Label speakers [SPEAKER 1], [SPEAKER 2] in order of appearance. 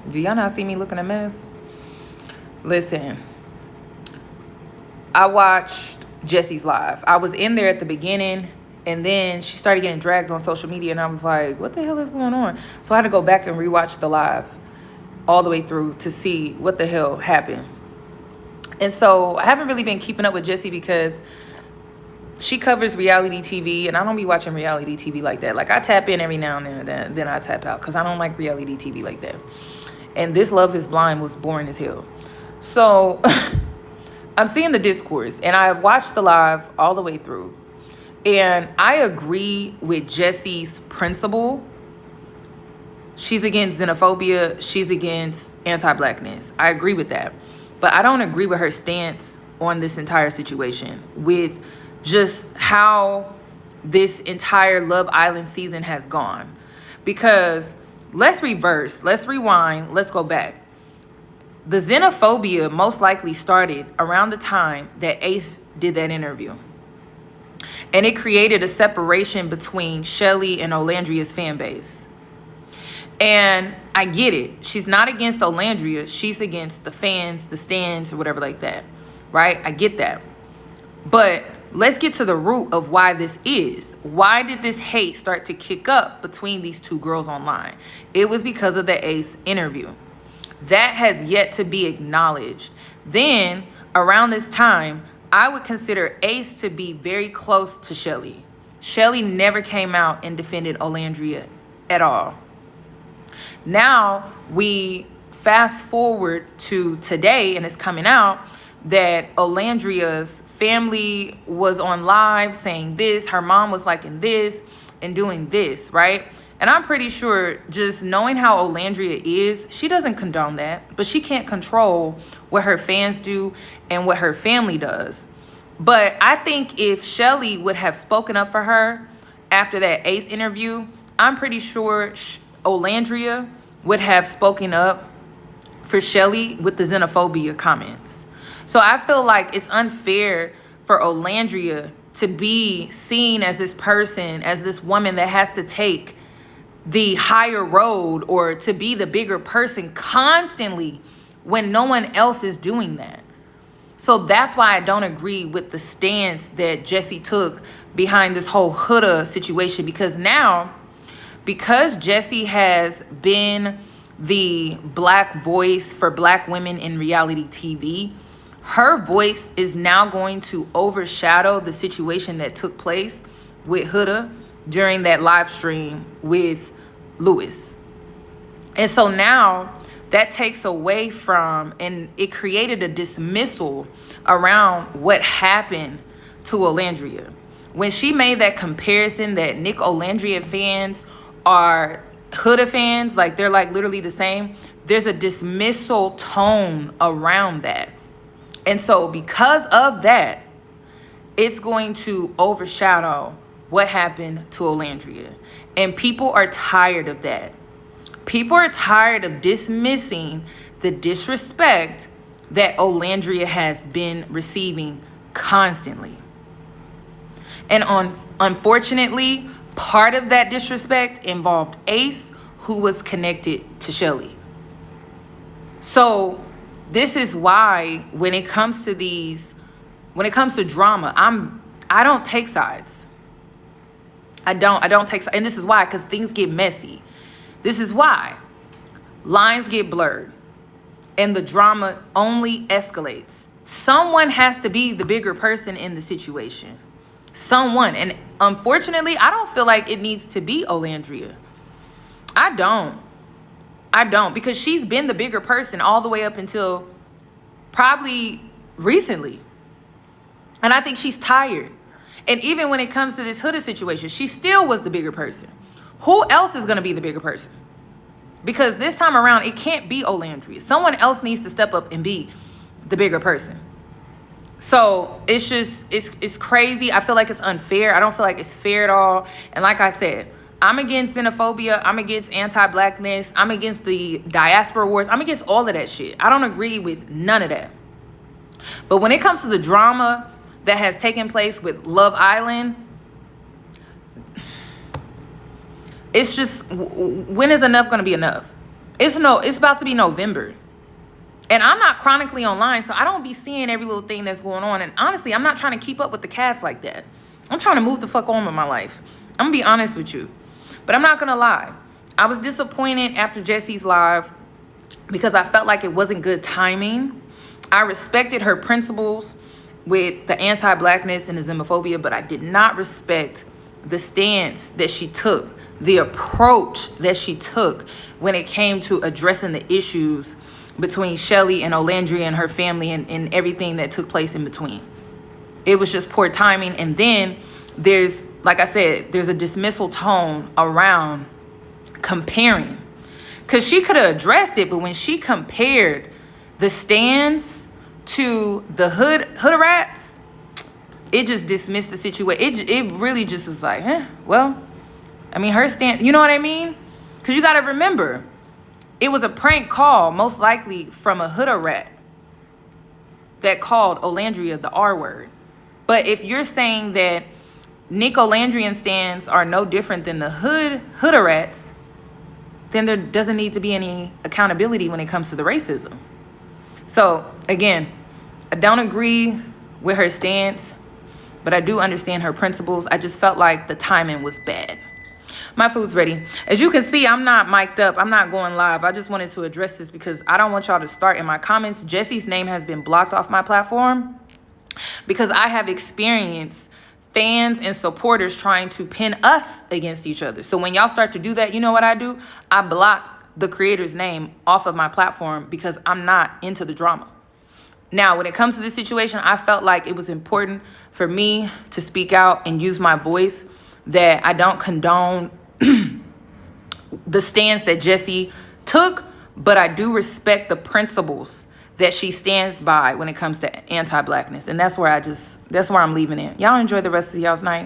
[SPEAKER 1] Do y'all not see me looking a mess? Listen, I watched Jessie's live. I was in there at the beginning, and then she started getting dragged on social media, and I was like, what the hell is going on? So I had to go back and rewatch the live all the way through to see what the hell happened. And so I haven't really been keeping up with Jessie because she covers reality TV, and I don't be watching reality TV like that. Like, I tap in every now and then I tap out because I don't like reality TV like that. And this Love is Blind was boring as hell. So I'm seeing the discourse, and I watched the live all the way through. And I agree with Jessie's principle. She's against xenophobia. She's against anti-blackness. I agree with that. But I don't agree with her stance on this entire situation, with just how this entire Love Island season has gone. Because let's reverse, let's rewind, let's go back. The xenophobia most likely started around the time that Ace did that interview. And it created a separation between Shelly and Olandria's fan base. And I get it. She's not against Olandria. She's against the fans, the stands, or whatever like that. Right? I get that. But let's get to the root of why this is. Why did this hate start to kick up between these two girls online? It was because of the Ace interview. That has yet to be acknowledged. Then, around this time, I would consider Ace to be very close to Shelly. Shelly never came out and defended Olandria at all. Now, we fast forward to today, and it's coming out that Olandria's family was on live saying this, her mom was liking this and doing this, right? And I'm pretty sure, just knowing how Olandria is, she doesn't condone that, but she can't control what her fans do and what her family does. But I think if Shelly would have spoken up for her after that Ace interview, I'm pretty sure Olandria would have spoken up for Shelly with the xenophobia comments. So I feel like it's unfair for Olandria to be seen as this person, as this woman that has to take the higher road or to be the bigger person constantly when no one else is doing that. So that's why I don't agree with the stance that Jessie took behind this whole Huda situation, because now, because Jessie has been the black voice for black women in reality TV, her voice is now going to overshadow the situation that took place with Huda during that live stream with Lewis. And so now that takes away from, and it created a dismissal around what happened to Olandria. When she made that comparison that Nick Olandria fans are Huda fans, like they're like literally the same, there's a dismissal tone around that. And so because of that, it's going to overshadow what happened to Olandria. And people are tired of that. People are tired of dismissing the disrespect that Olandria has been receiving constantly. And unfortunately, part of that disrespect involved Ace, who was connected to Shelly. So this is why when it comes to drama, I don't take sides. I don't take sides. And this is why, because things get messy. This is why lines get blurred and the drama only escalates. Someone has to be the bigger person in the situation. Someone. And unfortunately, I don't feel like it needs to be Olandria. I don't. Because she's been the bigger person all the way up until probably recently. And I think she's tired. And even when it comes to this Huda situation, she still was the bigger person. Who else is going to be the bigger person? Because this time around, it can't be Olandria. Someone else needs to step up and be the bigger person. So it's just, it's crazy. I feel like it's unfair. I don't feel like it's fair at all. And like I said, I'm against xenophobia. I'm against anti-blackness. I'm against the diaspora wars. I'm against all of that shit. I don't agree with none of that. But when it comes to the drama that has taken place with Love Island, it's just, when is enough going to be enough? It's about to be November. And I'm not chronically online, so I don't be seeing every little thing that's going on. And honestly, I'm not trying to keep up with the cast like that. I'm trying to move the fuck on with my life. I'm gonna be honest with you. But I'm not gonna lie. I was disappointed after Jessie's live because I felt like it wasn't good timing. I respected her principles with the anti-blackness and the xenophobia, but I did not respect the stance that she took, the approach that she took when it came to addressing the issues between Shelly and Olandria and her family and everything that took place in between. It was just poor timing. And then there's, like I said, there's a dismissal tone around comparing. Because she could have addressed it, but when she compared the stands to the hood-rats, it just dismissed the situation. It really just was like, well, I mean, her stand, you know what I mean? Because you got to remember, it was a prank call, most likely from a hood-rat that called Olandria the R word. But if you're saying that Nick Olandrian stands are no different than the hood-rats, then there doesn't need to be any accountability when it comes to the racism. So, again, I don't agree with her stance, but I do understand her principles. I just felt like the timing was bad. My food's ready. As you can see, I'm not mic'd up. I'm not going live. I just wanted to address this because I don't want y'all to start in my comments. Jessie's name has been blocked off my platform because I have experienced fans and supporters trying to pin us against each other. So when y'all start to do that, you know what I do? I block the creator's name off of my platform because I'm not into the drama. Now, when it comes to this situation, I felt like it was important for me to speak out and use my voice, that I don't condone the stance that Jessie took, but I do respect the principles that she stands by when it comes to anti-blackness. And that's where I'm leaving it. Y'all enjoy the rest of y'all's night.